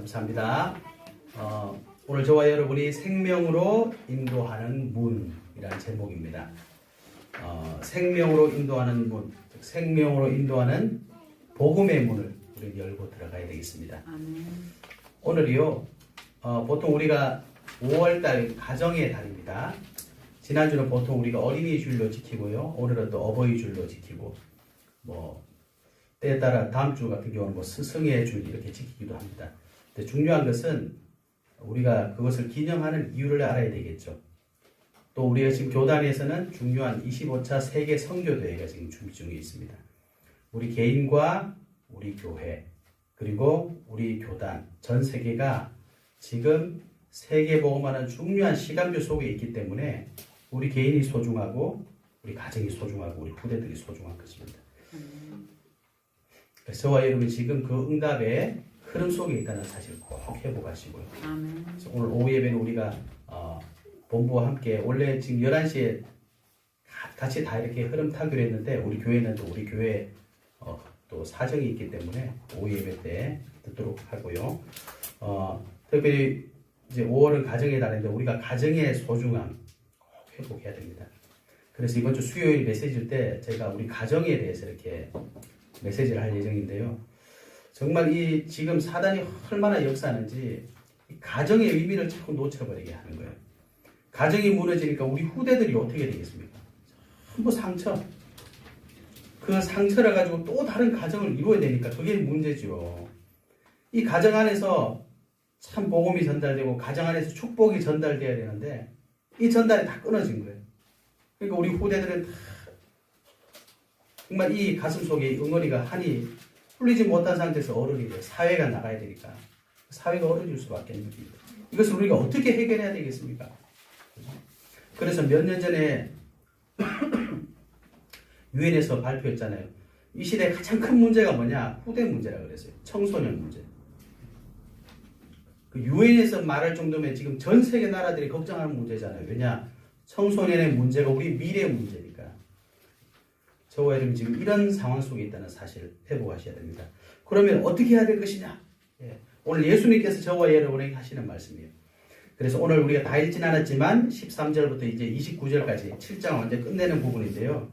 감사합니다. 오늘 저와 여러분이 생명으로 인도하는 문이라는 제목입니다. 생명으로 인도하는 문, 생명으로 인도하는 복음의 문을 우리 열고 들어가야 되겠습니다. 아멘. 오늘이요, 보통 우리가 5월달 가정의 달입니다. 지난주는 보통 우리가 어린이 주일로 지키고요. 오늘은 또 어버이 주일로 지키고, 때에 따라 다음 주 같은 경우는 스승의 주일 이렇게 지키기도 합니다. 근데 중요한 것은 우리가 그것을 기념하는 이유를 알아야 되겠죠. 또 우리가 지금 교단에서는 중요한 25차 세계 선교대회가 지금 준비 중에 있습니다. 우리 개인과 우리 교회 그리고 우리 교단 전 세계가 지금 세계복음화는 중요한 시간표 속에 있기 때문에 우리 개인이 소중하고 우리 가정이 소중하고 우리 후대들이 소중한 것입니다. 그래서 저와 여러분 지금 그 응답의 흐름 속에 있다는 사실을 꼭 회복하시고요. 그래서 오늘 오후 예배는 우리가 본부와 함께 원래 지금 11시에 같이 다 이렇게 흐름 타기로 했는데 우리 교회는 또 우리 교회 또 사정이 있기 때문에 오후 예배 때 듣도록 하고요. 특별히 이제 5월은 가정의 달인데 우리가 가정의 소중함 꼭 회복해야 됩니다. 그래서 이번 주 수요일 메시지 때 제가 우리 가정에 대해서 이렇게 메시지를 할 예정인데요. 정말 이 지금 사단이 얼마나 역사하는지 이 가정의 의미를 자꾸 놓쳐버리게 하는 거예요. 가정이 무너지니까 우리 후대들이 어떻게 되겠습니까? 전부 상처. 그 상처를 가지고 또 다른 가정을 이루어야 되니까 그게 문제죠. 이 가정 안에서 참 복음이 전달되고 가정 안에서 축복이 전달돼야 되는데 이 전달이 다 끊어진 거예요. 그러니까 우리 후대들은 다 정말 이 가슴 속에 응어리가 한이 풀리지 못한 상태에서 어른이 돼요. 사회가 나가야 되니까. 사회가 어려질 수밖에 없는 겁니다. 이것을 우리가 어떻게 해결해야 되겠습니까? 그래서 몇 년 전에 유엔에서 발표했잖아요. 이 시대의 가장 큰 문제가 뭐냐? 후대 문제라고 그랬어요. 청소년 문제. 그 유엔에서 말할 정도면 지금 전 세계 나라들이 걱정하는 문제잖아요. 왜냐? 청소년의 문제가 우리 미래의 문제니까. 저와 여러분 지금 이런 상황 속에 있다는 사실을 회복하셔야 됩니다. 그러면 어떻게 해야 될 것이냐? 오늘 예수님께서 저와 여러분에게 하시는 말씀이에요. 그래서 오늘 우리가 다 읽진 않았지만 13절부터 이제 29절까지 7장을 완전 끝내는 부분인데요.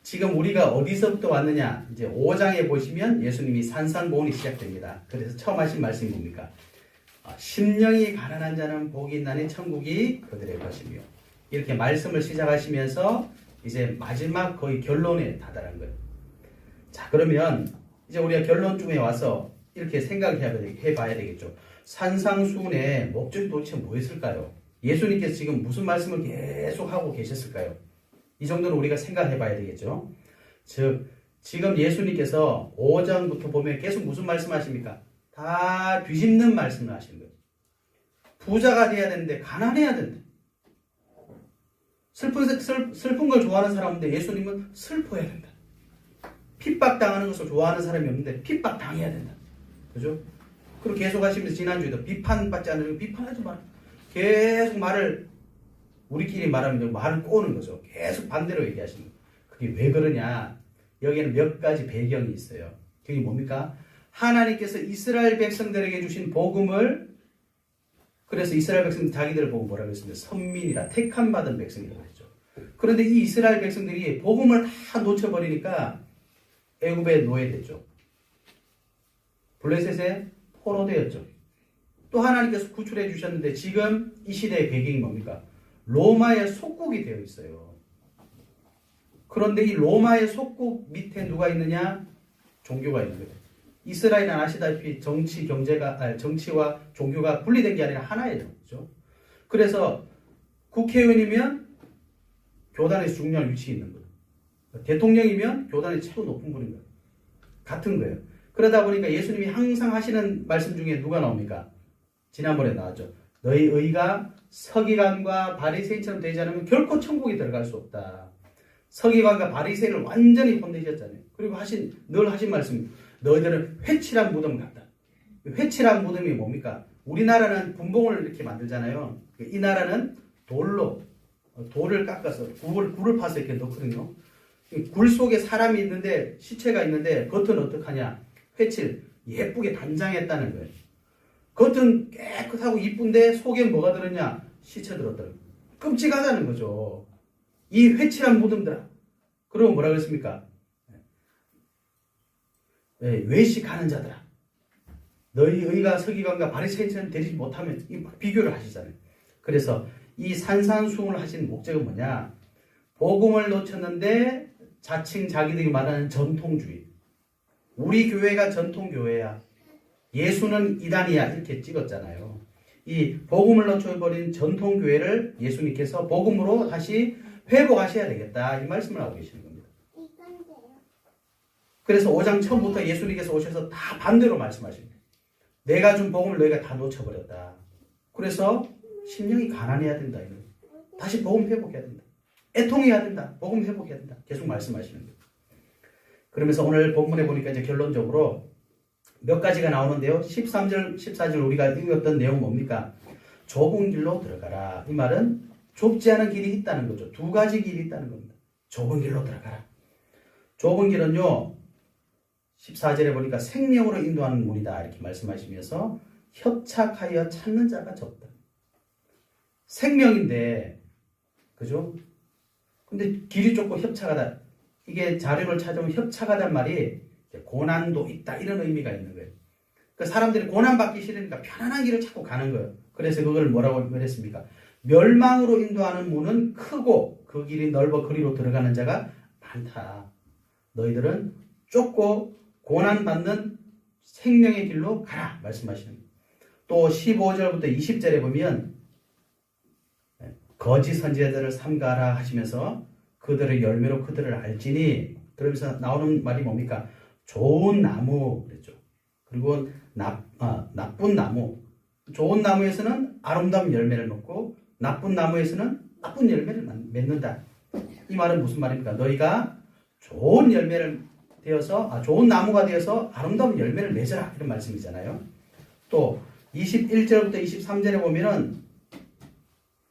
지금 우리가 어디서부터 왔느냐? 이제 5장에 보시면 예수님이 산상보훈이 시작됩니다. 그래서 처음 하신 말씀이 뭡니까? 심령이 가난한 자는 복이 있나니 천국이 그들의 것이며 이렇게 말씀을 시작하시면서 이제 마지막 거의 결론에 다다른 거예요. 자, 그러면 이제 우리가 결론쯤에 와서 이렇게 생각해봐야 되겠죠. 산상수훈의 목적이 도대체 뭐였을까요? 예수님께서 지금 무슨 말씀을 계속 하고 계셨을까요? 이 정도는 우리가 생각해봐야 되겠죠. 즉, 지금 예수님께서 5장부터 보면 계속 무슨 말씀하십니까? 다 뒤집는 말씀을 하시는 거예요. 부자가 돼야 되는데 가난해야 된다. 슬픈 걸 좋아하는 사람인데 예수님은 슬퍼야 된다. 핍박당하는 것을 좋아하는 사람이 없는데 핍박당해야 된다. 그죠? 그리고 계속 하시면서 지난주에도 비판받지 않으면 비판하지 마라. 계속 말을 우리끼리 말하면 말을 꼬는 거죠. 계속 반대로 얘기하시는 거예요. 그게 왜 그러냐? 여기에는 몇 가지 배경이 있어요. 그게 뭡니까? 하나님께서 이스라엘 백성들에게 주신 복음을 그래서 이스라엘 백성들 자기들을 보고 뭐라고 했습니까? 선민이라 택함 받은 백성이라고 했죠. 그런데 이 이스라엘 백성들이 복음을 다 놓쳐버리니까 애굽에 노예됐죠. 블레셋에 포로되었죠. 또 하나님께서 구출해 주셨는데 지금 이 시대의 배경이 뭡니까? 로마의 속국이 되어 있어요. 그런데 이 로마의 속국 밑에 누가 있느냐? 종교가 있는 거예요. 이스라엘은 아시다시피 정치와 종교가 분리된 게 아니라 하나예요. 그렇죠? 그래서 국회의원이면 교단에서 중요한 위치에 있는 거예요. 대통령이면 교단의 최고 높은 분인 거예요. 같은 거예요. 그러다 보니까 예수님이 항상 하시는 말씀 중에 누가 나옵니까? 지난번에 나왔죠. 너희 의가 서기관과 바리새인처럼 되지 않으면 결코 천국에 들어갈 수 없다. 서기관과 바리새인을 완전히 혼내셨잖아요. 그리고 늘 하신 말씀, 너희들은 회칠한 무덤 같다. 회칠한 무덤이 뭡니까? 우리나라는 분봉을 이렇게 만들잖아요. 이 나라는 돌을 깎아서 굴을 파서 이렇게 넣거든요. 굴 속에 사람이 있는데 시체가 있는데 겉은 어떡하냐? 회칠 예쁘게 단장했다는 거예요. 겉은 깨끗하고 이쁜데 속에 뭐가 들었냐? 시체 들었더라. 끔찍하다는 거죠. 이 회칠한 무덤들아. 그러고 뭐라 그랬습니까? 외식하는 자들아. 너희 의가 서기관과 바리새인처럼 되지 못하면 이 비교를 하시잖아요. 그래서 이 산산수훈을 하신 목적은 뭐냐? 복음을 놓쳤는데 자칭 자기들이 말하는 전통주의. 우리 교회가 전통교회야. 예수는 이단이야. 이렇게 찍었잖아요. 이 복음을 놓쳐버린 전통교회를 예수님께서 복음으로 다시 회복하셔야 되겠다. 이 말씀을 하고 계시는 겁니다. 그래서 5장 처음부터 예수님께서 오셔서 다 반대로 말씀하십니다. 내가 준 복음을 너희가 다 놓쳐버렸다. 그래서 심령이 가난해야 된다. 다시 복음 회복해야 된다. 애통해야 된다. 복음 회복해야 된다. 계속 말씀하시는 거예요. 그러면서 오늘 본문에 보니까 이제 결론적으로 몇 가지가 나오는데요. 13절, 14절 우리가 읽었던 내용은 뭡니까? 좁은 길로 들어가라. 이 말은 좁지 않은 길이 있다는 거죠. 두 가지 길이 있다는 겁니다. 좁은 길로 들어가라. 좁은 길은요. 14절에 보니까 생명으로 인도하는 문이다. 이렇게 말씀하시면서 협착하여 찾는 자가 적다. 생명인데, 그죠? 근데 길이 좁고 협착하다. 이게 자료를 찾으면 협착하단 말이 고난도 있다. 이런 의미가 있는 거예요. 그러니까 사람들이 고난받기 싫으니까 편안한 길을 찾고 가는 거예요. 그래서 그걸 뭐라고 말했습니까? 멸망으로 인도하는 문은 크고 그 길이 넓어 그리로 들어가는 자가 많다. 너희들은 좁고 고난받는 생명의 길로 가라. 말씀하시는 거예요. 또 15절부터 20절에 보면 거짓 선지자들을 삼가라 하시면서 그들의 열매로 그들을 알지니 그러면서 나오는 말이 뭡니까? 좋은 나무 그랬죠. 그리고 나쁜 나무. 좋은 나무에서는 아름다운 열매를 맺고 나쁜 나무에서는 나쁜 열매를 맺는다. 이 말은 무슨 말입니까? 너희가 좋은 열매를 되어서 좋은 나무가 되어서 아름다운 열매를 맺어라 이런 말씀이잖아요. 또 21절부터 23절에 보면은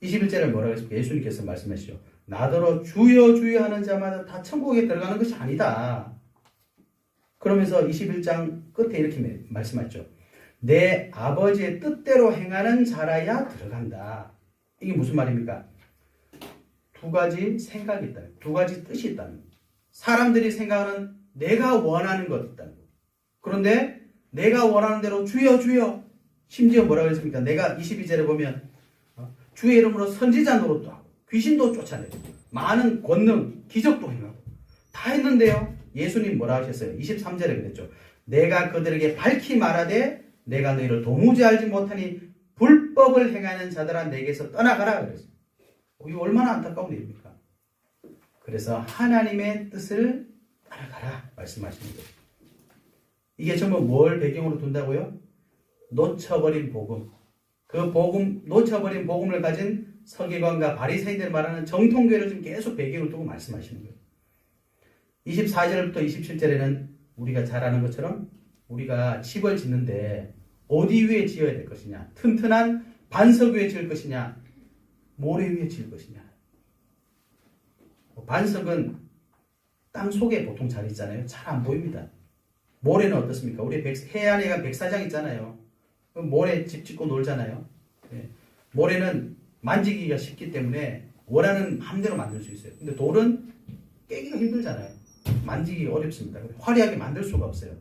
21절에 뭐라고 했습니까? 예수님께서 말씀하시죠. 나더러 주여 주여 하는 자마다 다 천국에 들어가는 것이 아니다. 그러면서 21장 끝에 이렇게 말씀하셨죠. 내 아버지의 뜻대로 행하는 자라야 들어간다. 이게 무슨 말입니까? 두 가지 생각이 있다. 두 가지 뜻이 있다는 거예요. 사람들이 생각하는 내가 원하는 것 있다는 거예요. 그런데 내가 원하는 대로 주여 주여 심지어 뭐라고 했습니까? 내가 22절에 보면 주의 이름으로 선지자 노릇도 하고 귀신도 쫓아내고 많은 권능 기적도 행하고 다 했는데요. 예수님 뭐라 하셨어요? 23절에 그랬죠. 내가 그들에게 밝히 말하되 내가 너희를 도무지 알지 못하니 불법을 행하는 자들아 내게서 떠나가라 그랬어요. 이게 얼마나 안타까운 일입니까? 그래서 하나님의 뜻을 따라가라 말씀하시는 거예요. 이게 전부 뭘 배경으로 둔다고요? 놓쳐버린 복음. 그 복음, 놓쳐버린 복음을 가진 서기관과 바리새인들 말하는 정통교회를 지금 계속 배경으로 두고 말씀하시는 거예요. 24절부터 27절에는 우리가 잘 아는 것처럼 우리가 집을 짓는데 어디 위에 지어야 될 것이냐? 튼튼한 반석 위에 지을 것이냐? 모래 위에 지을 것이냐? 반석은 땅 속에 보통 잘 있잖아요. 잘 안 보입니다. 모래는 어떻습니까? 우리 해안에 간 백사장 있잖아요. 모래 집 짓고 놀잖아요. 모래는 만지기가 쉽기 때문에 원하는 마음대로 만들 수 있어요. 근데 돌은 깨기가 힘들잖아요. 만지기 어렵습니다. 화려하게 만들 수가 없어요.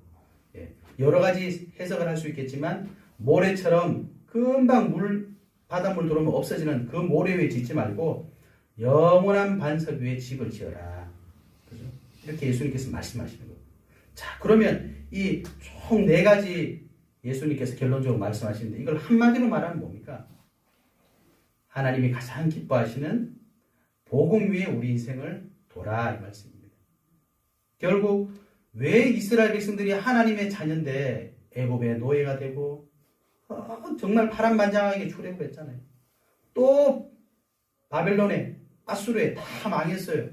여러 가지 해석을 할 수 있겠지만 모래처럼 금방 바닷물 들어오면 없어지는 그 모래 위에 짓지 말고 영원한 반석 위에 집을 지어라. 그죠? 이렇게 예수님께서 말씀하시는 거예요. 자, 그러면 이 총 4가지 예수님께서 결론적으로 말씀하시는데 이걸 한마디로 말하면 뭡니까? 하나님이 가장 기뻐하시는 복음 위에 우리 인생을 둬라 이 말씀입니다. 결국 왜 이스라엘 백성들이 하나님의 자녀인데 애굽의 노예가 되고 정말 파란만장하게 출애굽했잖아요. 또 바벨론에 아수르에 다 망했어요.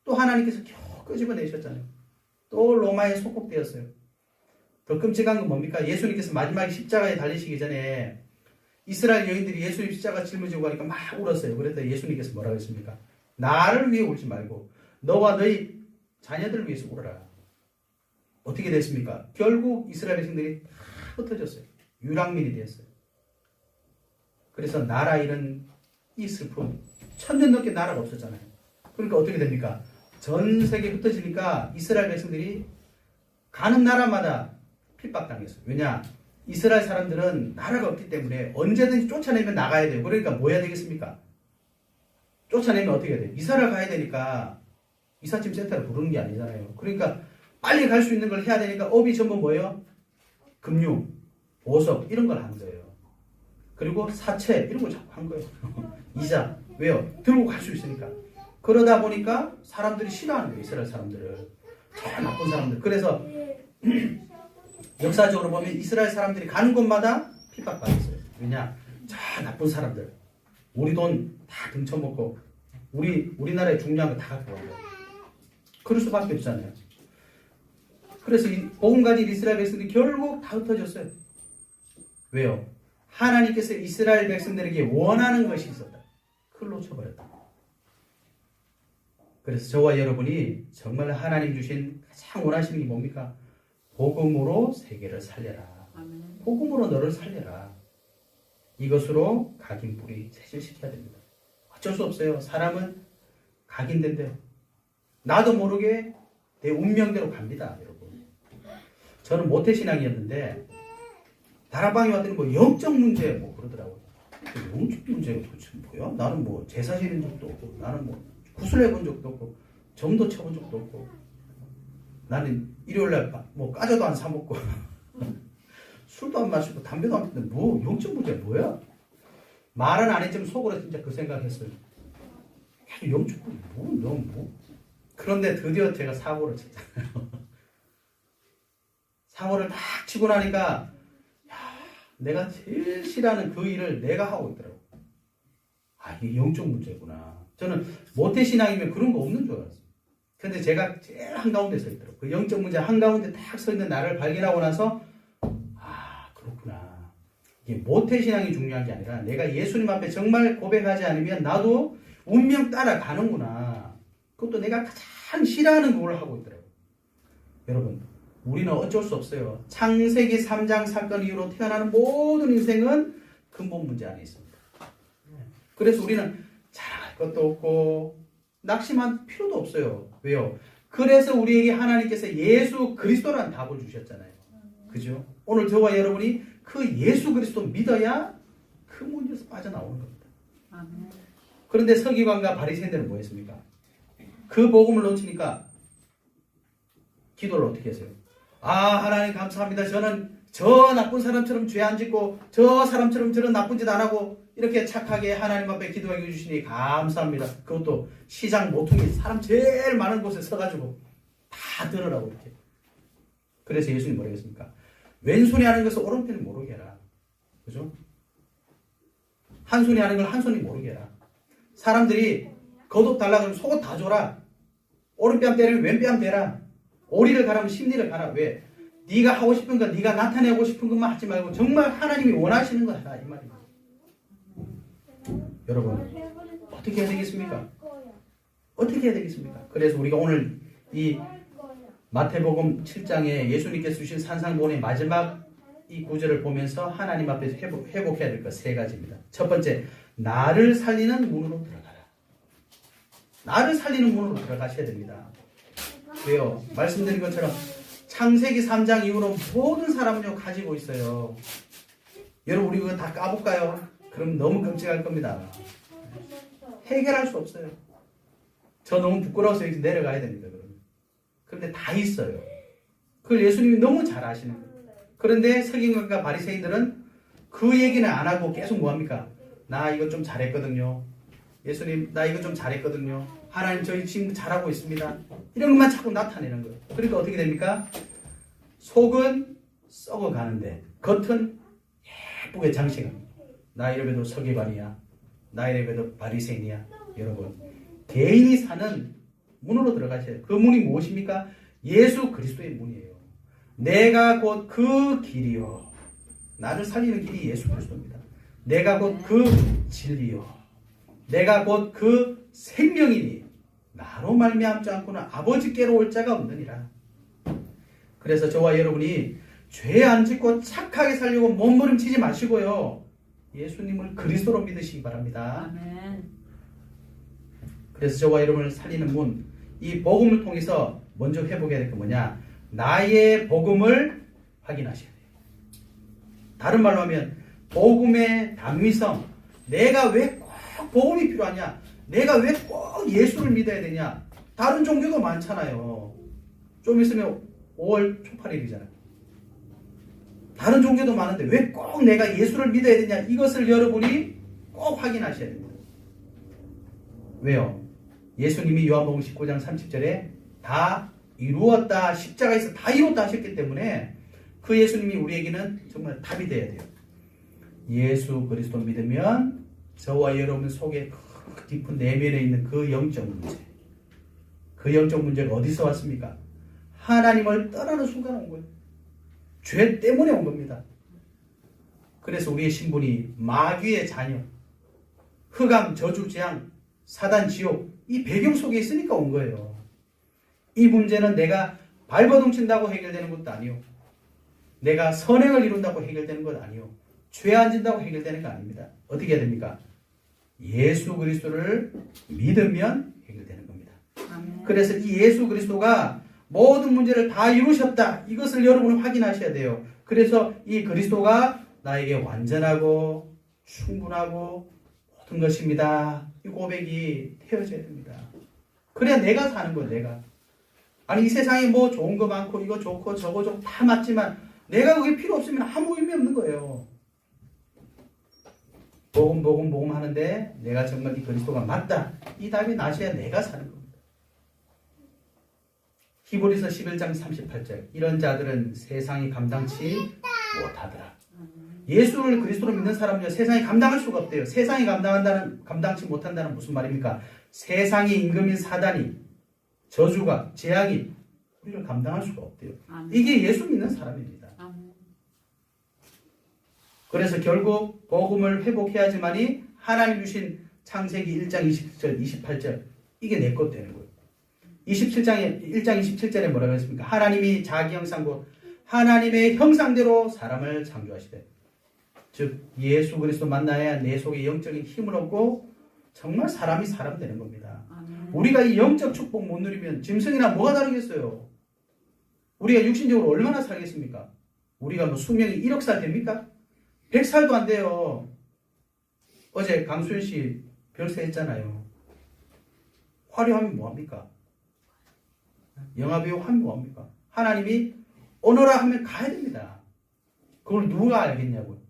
또 하나님께서 겨우 끄집어내셨잖아요. 또 로마에 속국되었어요. 더 끔찍한 건 뭡니까? 예수님께서 마지막에 십자가에 달리시기 전에 이스라엘 여인들이 예수님 십자가 짊어지고 가니까 막 울었어요. 그랬더니 예수님께서 뭐라고 했습니까? 나를 위해 울지 말고 너와 너희 자녀들을 위해서 울어라. 어떻게 됐습니까? 결국 이스라엘 백성들이 다 흩어졌어요. 유랑민이 되었어요. 그래서 나라 잃은 이 슬픔, 1000년 넘게 나라가 없었잖아요. 그러니까 어떻게 됩니까? 전 세계에 흩어지니까 이스라엘 백성들이 가는 나라마다 핍박당했어요. 왜냐? 이스라엘 사람들은 나라가 없기 때문에 언제든지 쫓아내면 나가야 돼요. 그러니까 뭐 해야 되겠습니까? 쫓아내면 어떻게 해야 돼요? 이사를 가야 되니까 이삿짐 센터를 부르는 게 아니잖아요. 그러니까 빨리 갈 수 있는 걸 해야 되니까 업이 전부 뭐예요? 금융, 보석 이런 걸 한 거예요. 그리고 사채 이런 걸 자꾸 한 거예요. 이자. 왜요? 들고 갈 수 있으니까. 그러다 보니까 사람들이 싫어하는 거예요. 이스라엘 사람들을. 저 나쁜 사람들. 그래서 역사적으로 보면 이스라엘 사람들이 가는 곳마다 핍박받았어요. 왜냐? 저 나쁜 사람들. 우리 돈 다 등쳐먹고 우리나라에 중요한 거 다 갖고 가요. 그럴 수밖에 없잖아요. 그래서 이 복음 가진 이스라엘 백성들이 결국 다 흩어졌어요. 왜요? 하나님께서 이스라엘 백성들에게 원하는 것이 있었다. 그걸 놓쳐버렸다. 그래서 저와 여러분이 정말 하나님 주신 가장 원하시는 게 뭡니까? 복음으로 세계를 살려라. 복음으로 너를 살려라. 이것으로 각인뿌리 체질시켜야 됩니다. 어쩔 수 없어요. 사람은 각인된대요. 나도 모르게 내 운명대로 갑니다, 여러분. 저는 모태신앙이었는데 다락방에 왔더니 뭐 영적 문제 뭐 그러더라고요. 영적 문제가 도대체 뭐야? 나는 뭐 제사 지낸 적도 없고, 나는 뭐 구슬해 본 적도 없고, 점도 쳐본 적도 없고, 나는 일요일날 뭐 까져도 안 사먹고 술도 안 마시고 담배도 안 피는데 뭐 영적 문제 뭐야? 말은 안 했지만 속으로 진짜 그 생각했어요. 영적 문제 뭐? 그런데 드디어 제가 사고를 쳤잖아요. 사고를 딱 치고 나니까 내가 제일 싫어하는 그 일을 내가 하고 있더라고. 아, 이게 영적 문제구나. 저는 모태신앙이면 그런 거 없는 줄 알았어요. 근데 제가 제일 한가운데 서 있더라고. 그 영적 문제 한가운데 딱 서 있는 나를 발견하고 나서 아, 그렇구나. 이게 모태신앙이 중요한 게 아니라 내가 예수님 앞에 정말 고백하지 않으면 나도 운명 따라가는구나. 그것도 내가 가장 싫어하는 걸 하고 있더라고. 여러분, 우리는 어쩔 수 없어요. 창세기 3장 사건 이후로 태어나는 모든 인생은 근본 문제 안에 있습니다. 그래서 우리는 자랑할 것도 없고 낙심할 필요도 없어요. 왜요? 그래서 우리에게 하나님께서 예수 그리스도라는 답을 주셨잖아요. 그죠? 오늘 저와 여러분이 그 예수 그리스도 믿어야 그 문제에서 빠져나오는 겁니다. 그런데 서기관과 바리새인들은 뭐 했습니까? 그 복음을 놓치니까 기도를 어떻게 했어요? 아, 하나님 감사합니다. 저는 저 나쁜 사람처럼 죄 안 짓고 저 사람처럼 저런 나쁜 짓 안 하고 이렇게 착하게 하나님 앞에 기도하게 해주시니 감사합니다. 그것도 시장 모퉁이 사람 제일 많은 곳에 서가지고 다 들으라고 이렇게. 그래서 예수님 뭐라고 했습니까? 왼손이 하는 것을 오른편이 모르게 해라. 그죠? 한 손이 하는 걸 한 손이 모르게 해라. 사람들이 겉옷 달라 그러면 속옷 다 줘라. 오른뺨 때리면 왼뺨 대라. 오리를 가라면 십리를 가라. 왜? 네가 하고 싶은 거, 네가 나타내고 싶은 것만 하지 말고 정말 하나님이 원하시는 거 하라. 이 말입니다. 여러분, 어떻게 해야 되겠습니까? 어떻게 해야 되겠습니까? 그래서 우리가 오늘 이 마태복음 7장에 예수님께서 주신 산상보훈의 마지막 이 구절을 보면서 하나님 앞에서 회복해야 될 것 세 가지입니다. 첫 번째, 나를 살리는 문으로 들어가라. 나를 살리는 문으로 들어가셔야 됩니다. 왜요? 말씀드린 것처럼 창세기 3장 이후로 모든 사람은요 가지고 있어요. 여러분 우리 그거 다 까볼까요? 그럼 너무 끔찍할 겁니다. 해결할 수 없어요. 저 너무 부끄러워서 이렇게 내려가야 됩니다. 그런데 다 있어요. 그걸 예수님이 너무 잘 아시는 거예요. 그런데 서기관과 바리새인들은 그 얘기는 안 하고 계속 뭐합니까? 나 이거 좀 잘했거든요. 예수님 나 이거 좀 잘했거든요. 하나님 저희 지금 잘하고 있습니다. 이런 것만 자꾸 나타내는 거예요. 그러니까 어떻게 됩니까? 속은 썩어가는데 겉은 예쁘게 장식합니다. 나 이래봬도 서기관이야. 나 이래봬도 바리새인이야. 여러분 개인이 사는 문으로 들어가셔야 돼요. 그 문이 무엇입니까? 예수 그리스도의 문이에요. 내가 곧 그 길이요. 나를 살리는 길이 예수 그리스도입니다. 내가 곧 그 진리요. 내가 곧 그 생명이니 나로 말미암지 않고는 아버지께로 올 자가 없느니라. 그래서 저와 여러분이 죄 안 짓고 착하게 살려고 몸부림치지 마시고요. 예수님을 그리스도로 믿으시기 바랍니다. 아멘. 그래서 저와 여러분을 살리는 문, 이 복음을 통해서 먼저 회복해야 될 게 뭐냐? 나의 복음을 확인하셔야 돼요. 다른 말로 하면 복음의 당위성, 내가 왜 꼭 복음이 필요하냐? 내가 왜 꼭 예수를 믿어야 되냐? 다른 종교도 많잖아요. 좀 있으면 5월 초팔일이잖아요. 다른 종교도 많은데 왜 꼭 내가 예수를 믿어야 되냐? 이것을 여러분이 꼭 확인하셔야 됩니다. 왜요? 예수님이 요한복음 19장 30절에 다 이루었다, 십자가에서 다 이뤘다 하셨기 때문에 그 예수님이 우리에게는 정말 답이 돼야 돼요. 예수 그리스도 믿으면 저와 여러분 속에 그 깊은 내면에 있는 그 영적 문제, 그 영적 문제가 어디서 왔습니까? 하나님을 떠나는 순간 온 거예요. 죄 때문에 온 겁니다. 그래서 우리의 신분이 마귀의 자녀, 흑암, 저주, 재앙, 사단, 지옥, 이 배경 속에 있으니까 온 거예요. 이 문제는 내가 발버둥 친다고 해결되는 것도 아니요. 내가 선행을 이룬다고 해결되는 것 아니요. 죄 안 진다고 해결되는 거 아닙니다. 어떻게 해야 됩니까? 예수 그리스도를 믿으면 해결되는 겁니다. 아멘. 그래서 이 예수 그리스도가 모든 문제를 다 이루셨다. 이것을 여러분은 확인하셔야 돼요. 그래서 이 그리스도가 나에게 완전하고 충분하고 모든 것입니다. 이 고백이 되어져야 됩니다. 그래야 내가 사는 거예요. 내가. 아니 이 세상에 뭐 좋은 거 많고 이거 좋고 저거 좋고 다 맞지만 내가 그게 필요 없으면 아무 의미 없는 거예요. 복음 하는데 내가 정말 이 그리스도가 맞다. 이 답이 나셔야 내가 사는 겁니다. 히브리서 11장 38절 이런 자들은 세상이 감당치 못하더라. 예수를 그리스도로 믿는 사람은요 세상이 감당할 수가 없대요. 세상이 감당치 못한다는 무슨 말입니까? 세상의 임금인 사단이 저주가 재앙이 우리를 감당할 수가 없대요. 아멘. 이게 예수 믿는 사람입니다. 아멘. 그래서 결국 복음을 회복해야지만이 하나님 주신 창세기 1장 27절 28절 이게 내 것 되는 거예요. 1장 27절에 뭐라고 했습니까? 하나님이 자기 형상 곧 하나님의 형상대로 사람을 창조하시되 즉 예수 그리스도 만나야 내 속에 영적인 힘을 얻고 정말 사람이 사람 되는 겁니다. 아멘. 우리가 이 영적 축복 못 누리면 짐승이나 뭐가 다르겠어요? 우리가 육신적으로 얼마나 살겠습니까? 우리가 뭐 수명이 1억 살 됩니까? 100살도 안 돼요. 어제 강수현 씨 별세했잖아요. 화려하면 뭐합니까? 영화배우 하면 뭐합니까? 하나님이 오너라 하면 가야 됩니다. 그걸 누가 알겠냐고요.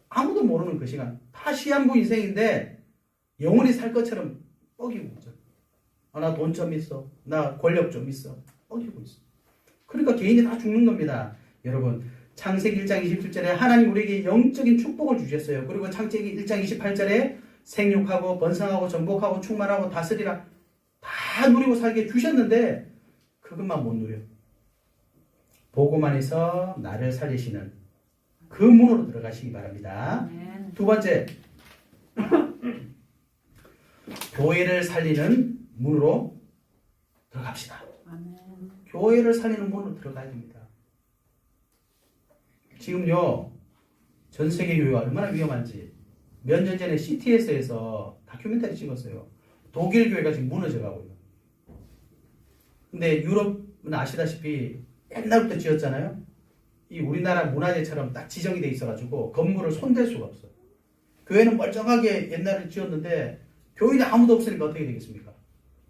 아무도 모르는 그 시간. 다 시한부 인생인데 영원히 살 것처럼 뻐기고 있죠. 나 돈 좀 있어. 나 권력 좀 있어. 뻐기고 있어. 그러니까 개인이 다 죽는 겁니다. 여러분 창세기 1장 27절에 하나님 우리에게 영적인 축복을 주셨어요. 그리고 창세기 1장 28절에 생육하고 번성하고 정복하고 충만하고 다스리라 다 누리고 살게 주셨는데 그것만 못 누려. 복음 안에서 나를 살리시는 그 문으로 들어가시기 바랍니다. 아멘. 두 번째 교회를 살리는 문으로 들어갑시다. 아멘. 교회를 살리는 문으로 들어가야 됩니다. 지금요 전 세계 교회가 얼마나 위험한지 몇 년 전에 CTS에서 다큐멘터리 찍었어요. 독일 교회가 지금 무너져 가고요. 근데 유럽은 아시다시피 옛날부터 지었잖아요. 이 우리나라 문화재처럼 딱 지정이 돼 있어가지고 건물을 손댈 수가 없어요. 교회는 멀쩡하게 옛날에 지었는데 교인이 아무도 없으니까 어떻게 되겠습니까?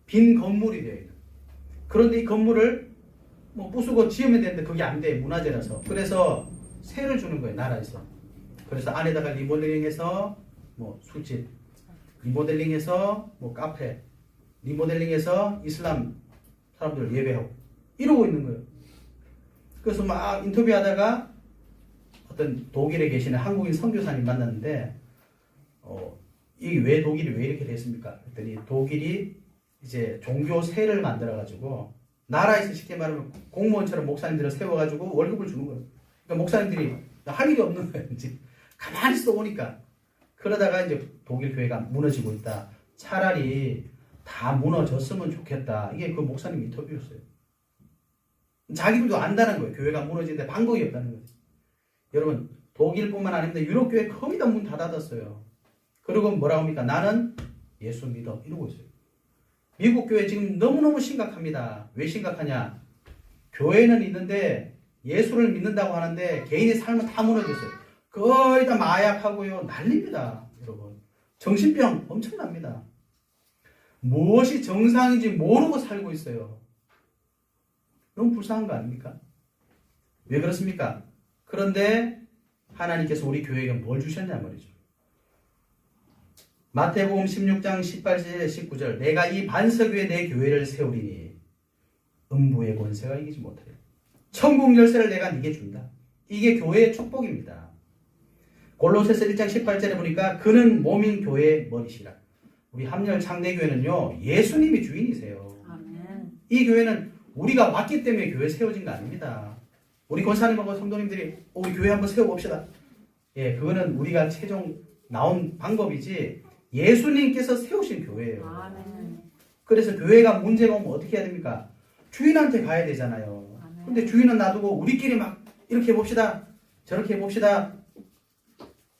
빈 건물이 되어 있는. 그런데 이 건물을 뭐 부수고 지으면 되는데 그게 안 돼. 문화재라서. 그래서 세를 주는 거예요. 나라에서. 그래서 안에다가 리모델링해서 뭐 술집, 리모델링해서 뭐 카페, 리모델링해서 이슬람 사람들 예배하고 이러고 있는 거예요. 그래서 막 인터뷰하다가 어떤 독일에 계시는 한국인 선교사님 만났는데 이게 왜 독일이 왜 이렇게 됐습니까? 그랬더니 독일이 이제 종교세를 만들어가지고 나라에서 쉽게 말하면 공무원처럼 목사님들을 세워가지고 월급을 주는 거예요. 그러니까 목사님들이 할 일이 없는 거예요. 이제 가만히 있어 보니까 그러다가 이제 독일 교회가 무너지고 있다. 차라리 다 무너졌으면 좋겠다. 이게 그 목사님 인터뷰였어요. 자기들도 안다는 거예요. 교회가 무너지는데 방법이 없다는 거예요. 여러분, 독일뿐만 아닙니다. 유럽 교회 거의 다 문 닫았어요. 그리고 뭐라고 합니까? 나는 예수 믿어. 이러고 있어요. 미국 교회 지금 너무너무 심각합니다. 왜 심각하냐? 교회는 있는데 예수를 믿는다고 하는데 개인의 삶은 다 무너졌어요. 거의 다 마약하고요. 난립니다. 여러분. 정신병 엄청납니다. 무엇이 정상인지 모르고 살고 있어요. 너무 불쌍한 거 아닙니까? 왜 그렇습니까? 그런데 하나님께서 우리 교회에게 뭘 주셨냐 말이죠. 마태복음 16장 18절 19절 내가 이 반석 위에 내 교회를 세우리니 음부의 권세가 이기지 못하리라. 천국 열쇠를 내가 네게 준다. 이게 교회의 축복입니다. 골로새서 1장 18절에 보니까 그는 몸인 교회의 머리시라. 우리 함열 창대교회는요. 예수님이 주인이세요. 아멘. 이 교회는 우리가 왔기 때문에 교회 세워진 거 아닙니다. 우리 권사님하고 성도님들이 우리 교회 한번 세워봅시다. 예, 그거는 우리가 최종 나온 방법이지 예수님께서 세우신 교회예요. 아멘. 그래서 교회가 문제가 오면 어떻게 해야 됩니까? 주인한테 가야 되잖아요. 아멘. 근데 주인은 놔두고 우리끼리 막 이렇게 해봅시다. 저렇게 해봅시다.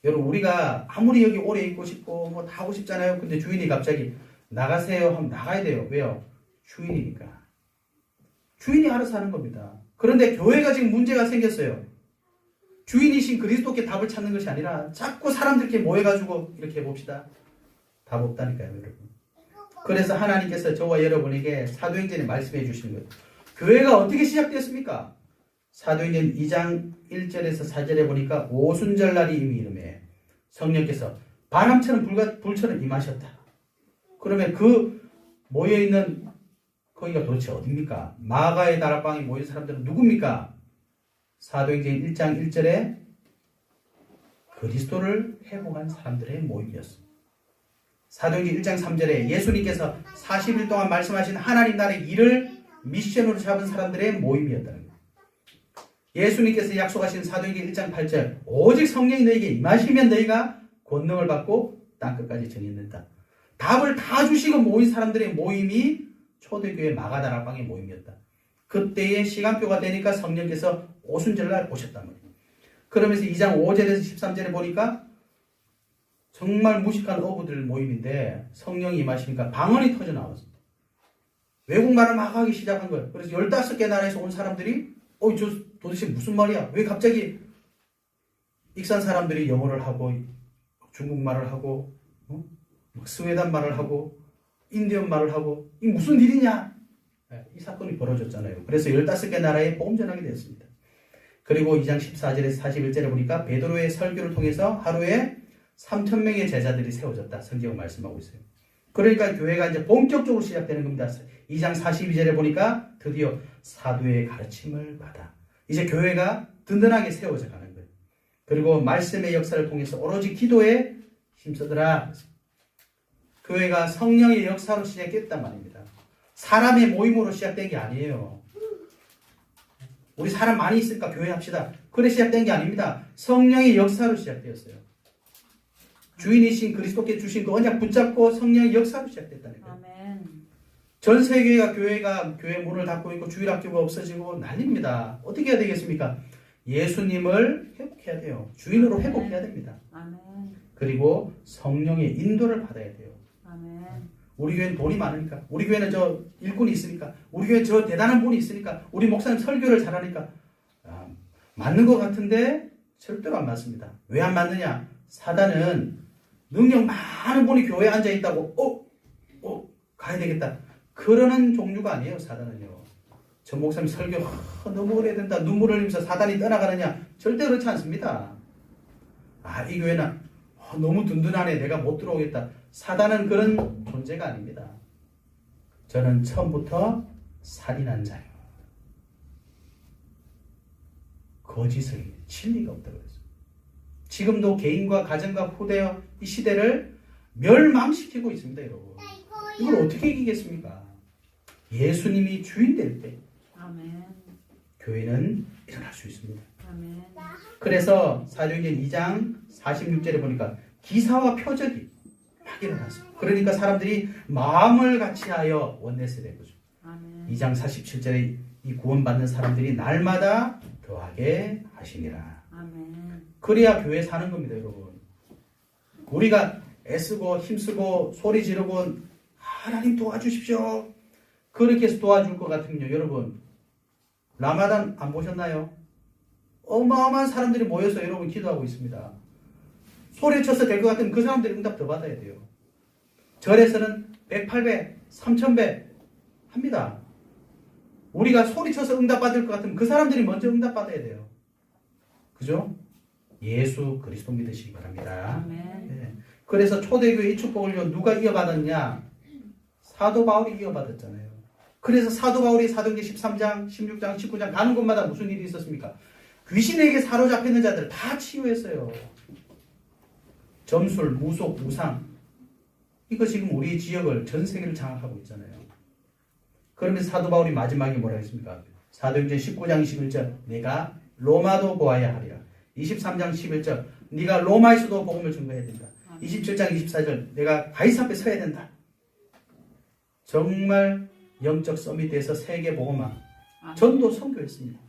여러분 우리가 아무리 여기 오래 있고 싶고 뭐 다 하고 싶잖아요. 근데 주인이 갑자기 나가세요 하면 나가야 돼요. 왜요? 주인이니까. 주인이 알아서 하는 겁니다. 그런데 교회가 지금 문제가 생겼어요. 주인이신 그리스도께 답을 찾는 것이 아니라 자꾸 사람들께 모여가지고 이렇게 해봅시다. 답 없다니까요, 여러분. 그래서 하나님께서 저와 여러분에게 사도행전에 말씀해 주시는 거예요. 교회가 어떻게 시작되었습니까? 사도행전 2장 1절에서 4절에 보니까 오순절날이 이미 이름에 성령께서 바람처럼 불처럼 임하셨다. 그러면 그 모여있는 거기가 도대체 어디입니까? 마가의 다락방에 모인 사람들은 누굽니까? 사도행전 1장 1절에 그리스도를 회복한 사람들의 모임이었습니다. 사도행전 1장 3절에 예수님께서 40일 동안 말씀하신 하나님 나라의 일을 미션으로 잡은 사람들의 모임이었다는 거예요. 예수님께서 약속하신 사도행전 1장 8절 오직 성령이 너에게 임하시면 너희가 권능을 받고 땅끝까지 전해낸다. 답을 다 주시고 모인 사람들의 모임이 초대교회 마가다락방의 모임이었다. 그때의 시간표가 되니까 성령께서 오순절날 오셨단 말이에요. 그러면서 2장 5절에서 13절에 보니까 정말 무식한 어부들 모임인데 성령이 임하시니까 방언이 터져 나왔어요. 외국말을 막 하기 시작한 거예요. 그래서 15개 나라에서 온 사람들이 저 도대체 무슨 말이야? 왜 갑자기 익산 사람들이 영어를 하고 중국말을 하고 스웨덴 말을 하고 인디언 말을 하고 이 무슨 일이냐? 이 사건이 벌어졌잖아요. 그래서 15개 나라에 복음 전하게 되었습니다. 그리고 2장 14절에서 41절에 보니까 베드로의 설교를 통해서 하루에 3,000명의 제자들이 세워졌다. 성경은 말씀하고 있어요. 그러니까 교회가 이제 본격적으로 시작되는 겁니다. 2장 42절에 보니까 드디어 사도의 가르침을 받아 이제 교회가 든든하게 세워져 가는 거예요. 그리고 말씀의 역사를 통해서 오로지 기도에 힘쓰더라. 교회가 성령의 역사로 시작했단 말입니다. 사람의 모임으로 시작된 게 아니에요. 우리 사람 많이 있으니까 교회 합시다. 그래 시작된 게 아닙니다. 성령의 역사로 시작되었어요. 주인이신 그리스도께 주신 그 언약 붙잡고 성령의 역사로 시작됐다는 거예요. 아멘. 전 세계가 교회 문을 닫고 있고 주일학교가 없어지고 난립니다. 어떻게 해야 되겠습니까? 예수님을 회복해야 돼요. 주인으로 회복해야 됩니다. 아멘. 그리고 성령의 인도를 받아야 돼요. 아멘. 우리 교회는 돈이 많으니까, 우리 교회는 저 일꾼이 있으니까, 우리 교회는 저 대단한 분이 있으니까, 우리 목사님 설교를 잘하니까 맞는 것 같은데 절대로 안 맞습니다. 왜 안 맞느냐? 사단은 능력 많은 분이 교회에 앉아 있다고 가야 되겠다. 그러는 종류가 아니에요. 사단은요. 저 목사님 설교 너무 오래된다. 눈물을 흘리면서 사단이 떠나가느냐? 절대 그렇지 않습니다. 이 교회는 너무 든든하네. 내가 못 들어오겠다. 사단은 그런 존재가 아닙니다. 저는 처음부터 살인한 자요. 거짓을 진리가 없다고 그랬어요. 지금도 개인과 가정과 후대와 이 시대를 멸망시키고 있습니다, 여러분. 이걸 어떻게 이기겠습니까? 예수님이 주인 될 때 아멘. 교회는 일어날 수 있습니다. 아멘. 그래서 사도행전 2장 46절에 보니까 기사와 표적이 막 일어났습니다. 그러니까 사람들이 마음을 같이하여 원내스 된 거죠. 아멘. 2장 47절에 이 구원받는 사람들이 날마다 더하게 하시니라. 아멘. 그래야 교회 사는 겁니다, 여러분. 우리가 애쓰고 힘쓰고 소리 지르고 하나님 도와주십시오. 그렇게 해서 도와줄 것 같으면요, 여러분. 라마단 안 보셨나요? 어마어마한 사람들이 모여서 여러분 기도하고 있습니다. 소리쳐서 될 것 같으면 그 사람들이 응답 더 받아야 돼요. 절에서는 108배, 3000배 합니다. 우리가 소리쳐서 응답 받을 것 같으면 그 사람들이 먼저 응답 받아야 돼요. 그죠? 예수 그리스도 믿으시기 바랍니다. 아멘. 네. 그래서 초대교회 이 축복을 누가 이어받았냐? 사도 바울이 이어받았잖아요. 그래서 사도 바울이 사도행전 13장, 16장, 19장 가는 곳마다 무슨 일이 있었습니까? 귀신에게 사로잡혀 있는 자들을 다 치유했어요. 점술, 무속, 우상. 이거 지금 우리 지역을 전 세계를 장악하고 있잖아요. 그러면서 사도 바울이 마지막에 뭐라 했습니까? 사도행전 19장 21절 내가 로마도 보아야 하리라. 23장 11절 네가 로마에서도 복음을 전거해야 된다. 27장 24절 내가 가이사 앞에 서야 된다. 정말 영적 서밋에서 세계 복음화 전도 선교했습니다.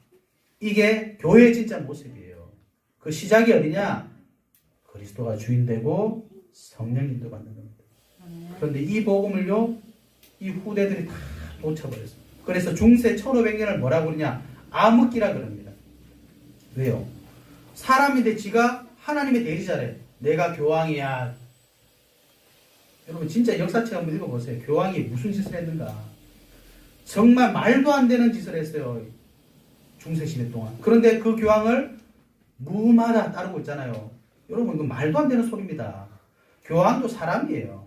이게 교회의 진짜 모습이에요. 그 시작이 어디냐? 그리스도가 주인되고 성령 인도받는 겁니다. 그런데 이 복음을요, 이 후대들이 다 놓쳐버렸어요. 그래서 중세 1500년을 뭐라고 그러냐? 암흑기라 그럽니다. 왜요? 사람인데 지가 하나님의 대리자래. 내가 교황이야. 여러분 진짜 역사책 한번 읽어보세요. 교황이 무슨 짓을 했는가. 정말 말도 안 되는 짓을 했어요. 중세시대 동안. 그런데 그 교황을 무마다 따르고 있잖아요. 여러분 이거 말도 안 되는 소리입니다. 교황도 사람이에요.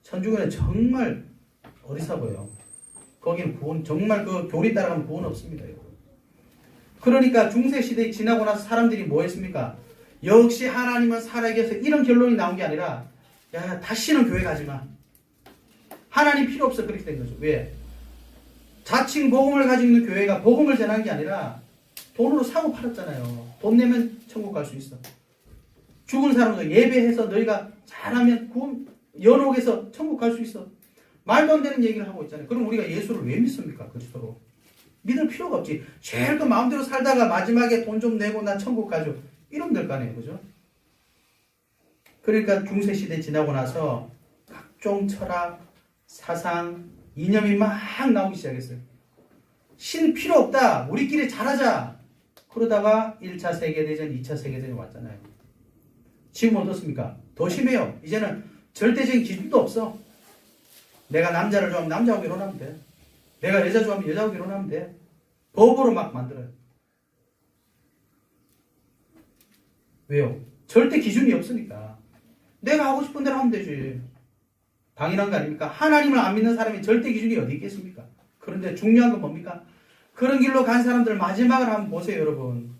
천주교는 정말 어리석어요. 거기는 구원, 정말 그 교리 따라가면 구원 없습니다. 여러분. 그러니까 중세시대에 지나고 나서 사람들이 뭐 했습니까? 역시 하나님은 살아계셔서 이런 결론이 나온 게 아니라 야 다시는 교회 가지 마. 하나님 필요 없어. 그렇게 된 거죠. 왜? 자칭 복음을 가지고 있는 교회가 복음을 전한 게 아니라 돈으로 사고 팔았잖아요. 돈 내면 천국 갈 수 있어. 죽은 사람도 예배해서 너희가 잘하면 연옥에서 천국 갈 수 있어. 말도 안 되는 얘기를 하고 있잖아요. 그럼 우리가 예수를 왜 믿습니까? 그리스도로. 믿을 필요가 없지. 제일 그 마음대로 살다가 마지막에 돈 좀 내고 나 천국 가죠. 이러면 될 거 아니에요. 그죠? 그러니까 중세시대 지나고 나서 각종 철학, 사상, 이념이 막 나오기 시작했어요. 신 필요 없다. 우리끼리 잘하자. 그러다가 1차 세계대전, 2차 세계대전이 왔잖아요. 지금 어떻습니까? 더 심해요. 이제는 절대적인 기준도 없어. 내가 남자를 좋아하면 남자하고 결혼하면 돼. 내가 여자 좋아하면 여자하고 결혼하면 돼. 법으로 막 만들어요. 왜요? 절대 기준이 없으니까. 내가 하고 싶은 대로 하면 되지. 당연한 거 아닙니까? 하나님을 안 믿는 사람이 절대 기준이 어디 있겠습니까? 그런데 중요한 건 뭡니까? 그런 길로 간 사람들 마지막을 한번 보세요, 여러분.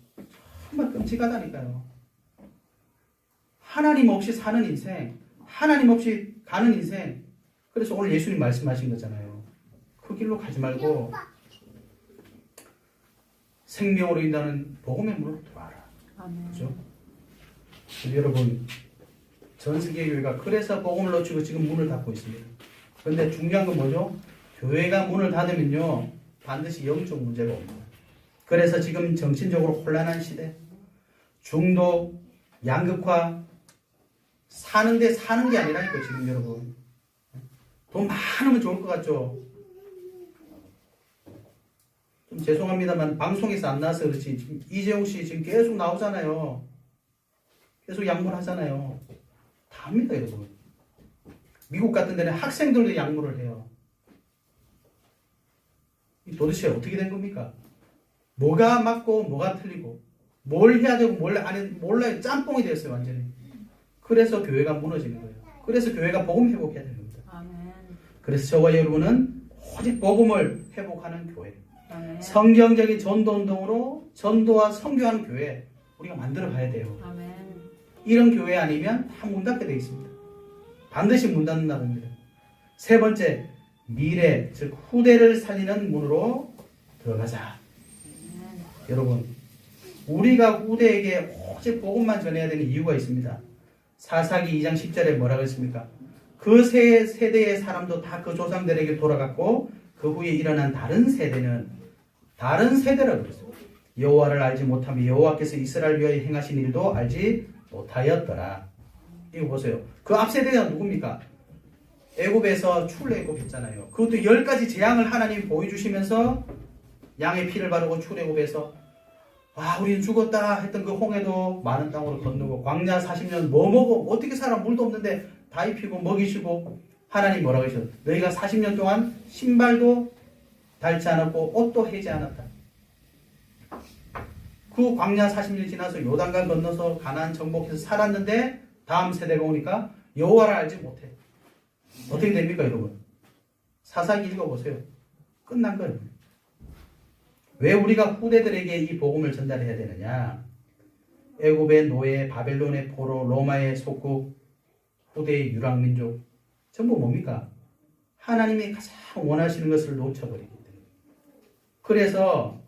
정말 끔찍하다니까요. 하나님 없이 사는 인생, 하나님 없이 가는 인생. 그래서 오늘 예수님 말씀하신 거잖아요. 그 길로 가지 말고 생명으로 인하는 복음의 문으로 들어와라. 그렇죠? 여러분, 전 세계 교회가 그래서 복음을 놓치고 지금 문을 닫고 있습니다. 그런데 중요한 건 뭐죠? 교회가 문을 닫으면요 반드시 영적 문제가 옵니다. 그래서 지금 정신적으로 혼란한 시대, 중독, 양극화, 사는데 사는 게 아니라니까 지금 여러분. 돈 많으면 좋을 것 같죠? 좀 죄송합니다만 방송에서 안 나와서 그렇지 지금 이재용 씨 지금 계속 나오잖아요. 계속 양보를 하잖아요. 다 합니다, 여러분. 미국 같은 데는 학생들도 양보를 해요. 도대체 어떻게 된 겁니까? 뭐가 맞고 뭐가 틀리고 뭘 해야 되고 뭘 안 해야 몰라요. 짬뽕이 됐어요, 완전히. 그래서 교회가 무너지는 거예요. 그래서 교회가 복음 회복해야 되는 겁니다. 아멘. 그래서 저와 여러분은 오직 복음을 회복하는 교회, 아멘. 성경적인 전도운동으로 전도와 선교하는 교회 우리가 만들어 가야 돼요. 아멘. 이런 교회 아니면 다 문 닫게 되어 있습니다. 반드시 문 닫는다 봅니다. 세 번째, 미래, 즉 후대를 살리는 문으로 들어가자. 여러분, 우리가 후대에게 오직 복음만 전해야 되는 이유가 있습니다. 사사기 2장 10절에 뭐라고 했습니까? 그 세대의 사람도 다 그 조상들에게 돌아갔고 그 후에 일어난 다른 세대는 다른 세대라고 그랬어요. 여호와를 알지 못하며 여호와께서 이스라엘 위하여 행하신 일도 알지 못하였더라. 이거 보세요. 그 앞 세대가 누굽니까? 애굽에서 출애굽했잖아요. 그것도 10가지 재앙을 하나님 보여주시면서 양의 피를 바르고 출애굽해서 우리는 죽었다 했던 그 홍해도 마른 땅으로 건너고 광야 40년 뭐 먹어? 어떻게 살아? 물도 없는데 다 입히고 먹이시고 하나님 뭐라고 하셨어? 너희가 40년 동안 신발도 닳지 않았고 옷도 해지 않았다. 그 광야 40년 지나서 요단강 건너서 가나안 정복해서 살았는데 다음 세대가 오니까 여호와를 알지 못해. 어떻게 됩니까, 여러분? 사사기 읽어보세요. 끝난 거예요. 왜 우리가 후대들에게 이 복음을 전달해야 되느냐? 애굽의 노예, 바벨론의 포로, 로마의 속국, 후대의 유랑민족 전부 뭡니까? 하나님이 가장 원하시는 것을 놓쳐버리기 때문에. 그래서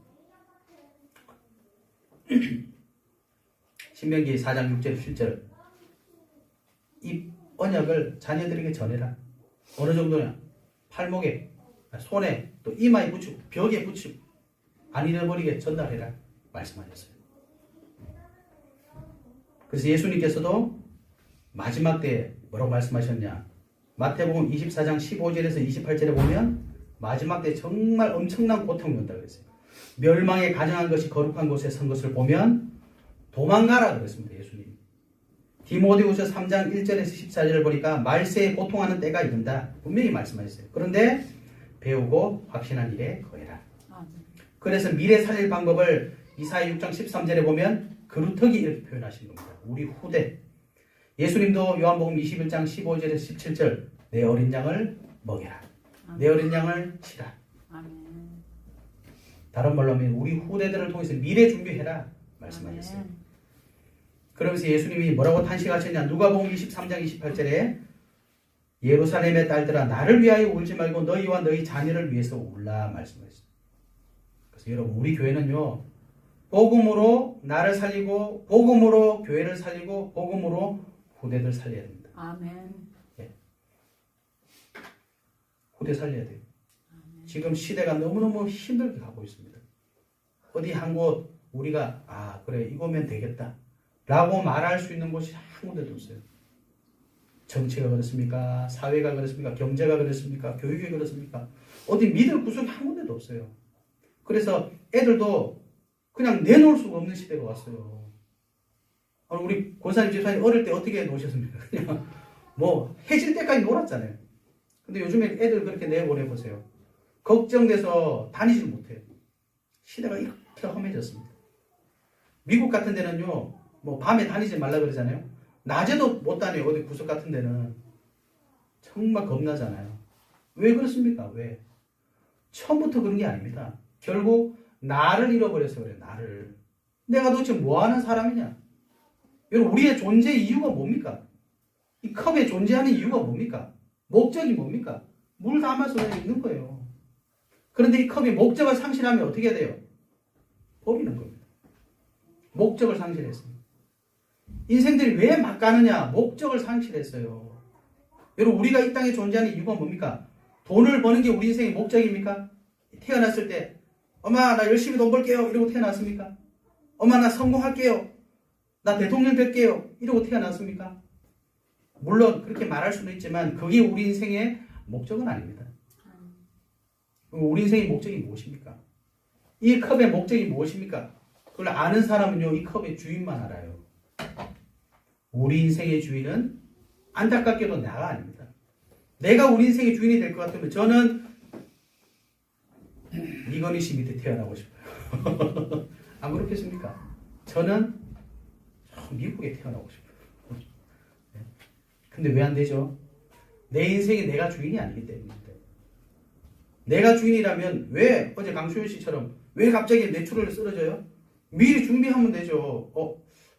신명기 4장 6절 7절 이 언약을 자녀들에게 전해라. 어느 정도냐? 팔목에, 손에, 또 이마에 붙이고 벽에 붙이고 안 잃어버리게 전달해라 말씀하셨어요. 그래서 예수님께서도 마지막 때 뭐라고 말씀하셨냐? 마태복음 24장 15절에서 28절에 보면 마지막 때 정말 엄청난 고통이 온다고 그랬어요. 멸망에 가증한 것이 거룩한 곳에 선 것을 보면 도망가라 그랬습니다. 예수님. 디모데후서 3장 1절에서 14절을 보니까 말세에 고통하는 때가 이른다. 분명히 말씀하셨어요. 그런데 배우고 확신한 일에 거해라. 그래서 미래 살릴 방법을 이사야 6장 13절에 보면 그루터기 이렇게 표현하신 겁니다. 우리 후대. 예수님도 요한복음 21장 15절에서 17절 내 어린 양을 먹여라. 내 어린 양을 치라. 다른 말로 하면 우리 후대들을 통해서 미래 준비해라 말씀하셨어요. 그러면서 예수님이 뭐라고 탄식하셨냐? 누가복음 23장 28절에 예루살렘의 딸들아 나를 위하여 울지 말고 너희와 너희 자녀를 위해서 울라 말씀하셨어요. 그래서 여러분 우리 교회는요 복음으로 나를 살리고 복음으로 교회를 살리고 복음으로 후대들 살려야 됩니다. 아멘. 예. 후대 살려야 돼요. 아멘. 지금 시대가 너무너무 힘들게 가고 있습니다. 어디 한 곳 우리가 그래 이거면 되겠다 라고 말할 수 있는 곳이 한 군데도 없어요. 정치가 그렇습니까? 사회가 그렇습니까? 경제가 그렇습니까? 교육이 그렇습니까? 어디 믿을 구석이 한 군데도 없어요. 그래서 애들도 그냥 내놓을 수가 없는 시대가 왔어요. 우리 권사님 집사님 어릴 때 어떻게 노셨습니까? 그냥 뭐 해질 때까지 놀았잖아요. 근데 요즘에 애들 그렇게 내보내보세요. 걱정돼서 다니질 못해요. 시대가 이렇게 험해졌습니다. 미국 같은 데는요 뭐 밤에 다니지 말라 그러잖아요. 낮에도 못 다녀요. 어디 구석 같은 데는 정말 겁나잖아요. 왜 그렇습니까? 왜? 처음부터 그런 게 아닙니다. 결국 나를 잃어버려서 그래요. 나를. 내가 도대체 뭐하는 사람이냐? 여러분 우리의 존재 이유가 뭡니까? 이 컵에 존재하는 이유가 뭡니까? 목적이 뭡니까? 물 담아서 그냥 있는 거예요. 그런데 이 컵이 목적을 상실하면 어떻게 해야 돼요? 버리는 겁니다. 목적을 상실했습니다. 인생들이 왜 막 가느냐? 목적을 상실했어요. 여러분 우리가 이 땅에 존재하는 이유가 뭡니까? 돈을 버는 게 우리 인생의 목적입니까? 태어났을 때 엄마 나 열심히 돈 벌게요 이러고 태어났습니까? 엄마 나 성공할게요 나 대통령 될게요 이러고 태어났습니까? 물론 그렇게 말할 수는 있지만 그게 우리 인생의 목적은 아닙니다. 우리 인생의 목적이 무엇입니까? 이 컵의 목적이 무엇입니까? 그걸 아는 사람은요 이 컵의 주인만 알아요. 우리 인생의 주인은 안타깝게도 나가 아닙니다. 내가 우리 인생의 주인이 될 것 같으면 저는 이건희 씨 밑에 태어나고 싶어요. 안 그렇겠습니까? 저는 미국에 태어나고 싶어요. 근데 왜 안 되죠? 내 인생에 내가 주인이 아니기 때문입니다. 내가 주인이라면 왜 어제 강수현 씨처럼 왜 갑자기 뇌출혈을 쓰러져요? 미리 준비하면 되죠.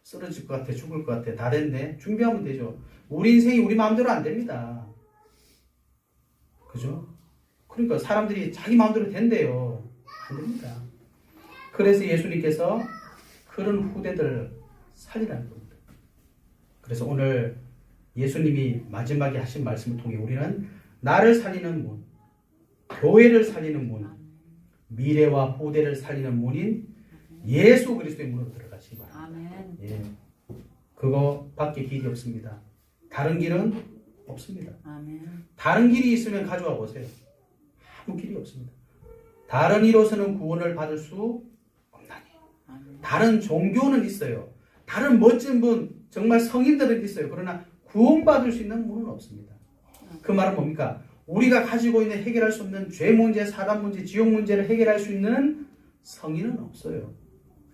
쓰러질 것 같아, 죽을 것 같아, 다 됐네. 준비하면 되죠. 우리 인생이 우리 마음대로 안 됩니다. 그죠? 그러니까 사람들이 자기 마음대로 된대요. 안 됩니다. 그래서 예수님께서 그런 후대들 살리라는 겁니다. 그래서 오늘 예수님이 마지막에 하신 말씀을 통해 우리는 나를 살리는 문, 교회를 살리는 문, 미래와 후대를 살리는 문인 예수 그리스도의 문으로 들어가시기 바랍니다. 아멘. 예. 그거 밖에 길이 없습니다. 다른 길은 없습니다. 아멘. 다른 길이 있으면 가져와 보세요. 아무 길이 없습니다. 다른 이로서는 구원을 받을 수 없나니. 아멘. 다른 종교는 있어요. 다른 멋진 분, 정말 성인들은 있어요. 그러나 구원받을 수 있는 문은 없습니다. 그 말은 뭡니까? 우리가 가지고 있는 해결할 수 없는 죄 문제, 사단 문제, 지옥 문제를 해결할 수 있는 성인은 없어요.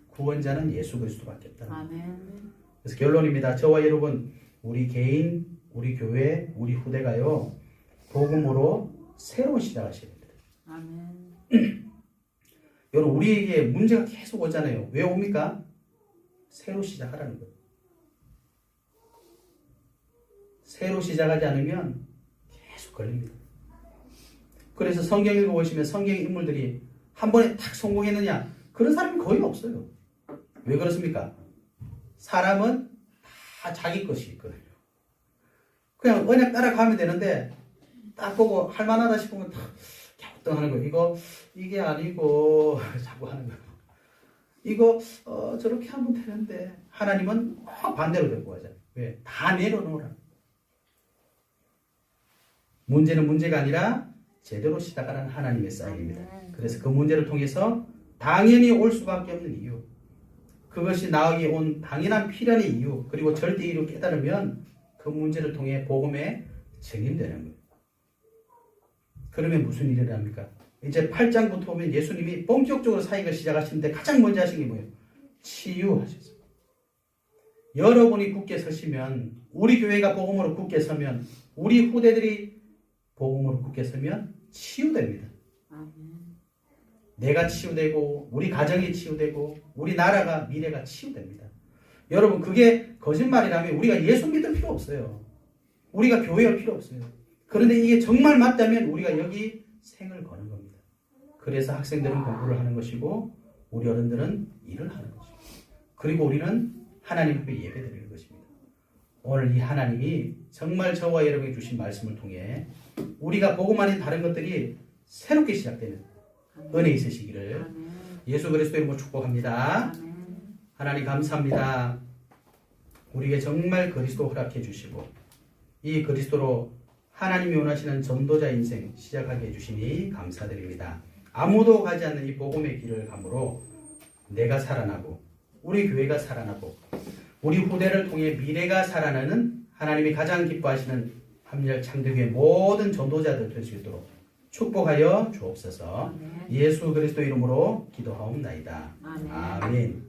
구원자는 예수 그리스도밖에 없다. 아멘. 그래서 결론입니다. 저와 여러분, 우리 개인, 우리 교회, 우리 후대가요, 복음으로 새로운 시작하셔야 됩니다. 아멘. 여러분, 우리에게 문제가 계속 오잖아요. 왜 옵니까? 새로 시작하라는 거예요. 새로 시작하지 않으면 계속 걸립니다. 그래서 성경 읽어보시면 성경 인물들이 한 번에 탁 성공했느냐? 그런 사람이 거의 없어요. 왜 그렇습니까? 사람은 다 자기 것이 있거든요. 그냥 언약 따라가면 되는데 딱 보고 할만하다 싶으면 탁 갸우뚱하는 거예요. 이게 아니고 자꾸 하는 거예요. 이거 저렇게 하면 되는데 하나님은 반대로 데리고 가잖아요. 왜? 다 내려놓으라. 문제는 문제가 아니라 제대로 시작하라는 하나님의 사인입니다. 그래서 그 문제를 통해서 당연히 올 수밖에 없는 이유, 그것이 나에게 온 당연한 필연의 이유, 그리고 절대 이유를 깨달으면 그 문제를 통해 복음에 적용되는 거예요. 그러면 무슨 일이 일어납니까? 이제 8장부터 보면 예수님이 본격적으로 사역을 시작하시는데 가장 먼저 하신 게 뭐예요? 치유하셨어요. 여러분이 굳게 서시면, 우리 교회가 복음으로 굳게 서면, 우리 후대들이 복음으로 굳게 서면 치유됩니다. 아멘. 내가 치유되고 우리 가정이 치유되고 우리 나라가 미래가 치유됩니다. 여러분, 그게 거짓말이라면 우리가 예수 믿을 필요 없어요. 우리가 교회할 필요 없어요. 그런데 이게 정말 맞다면 우리가 여기 생을 거는 겁니다. 그래서 학생들은 공부를 하는 것이고 우리 어른들은 일을 하는 것이고, 그리고 우리는 하나님 앞에 예배드리는 것입니다. 오늘 이 하나님이 정말 저와 여러분이 주신 말씀을 통해 우리가 복음 아닌 다른 것들이 새롭게 시작되는 은혜 있으시기를 아멘. 예수 그리스도의 이름으로 축복합니다. 아멘. 하나님 감사합니다. 우리에게 정말 그리스도 허락해 주시고 이 그리스도로 하나님이 원하시는 전도자 인생 시작하게 해주시니 감사드립니다. 아무도 가지 않는 이 복음의 길을 감으로 내가 살아나고 우리 교회가 살아나고 우리 후대를 통해 미래가 살아나는 하나님이 가장 기뻐하시는 합리적 창조교회 모든 전도자들 될 수 있도록 축복하여 주옵소서. 아멘. 예수 그리스도 이름으로 기도하옵나이다. 아멘. 아멘.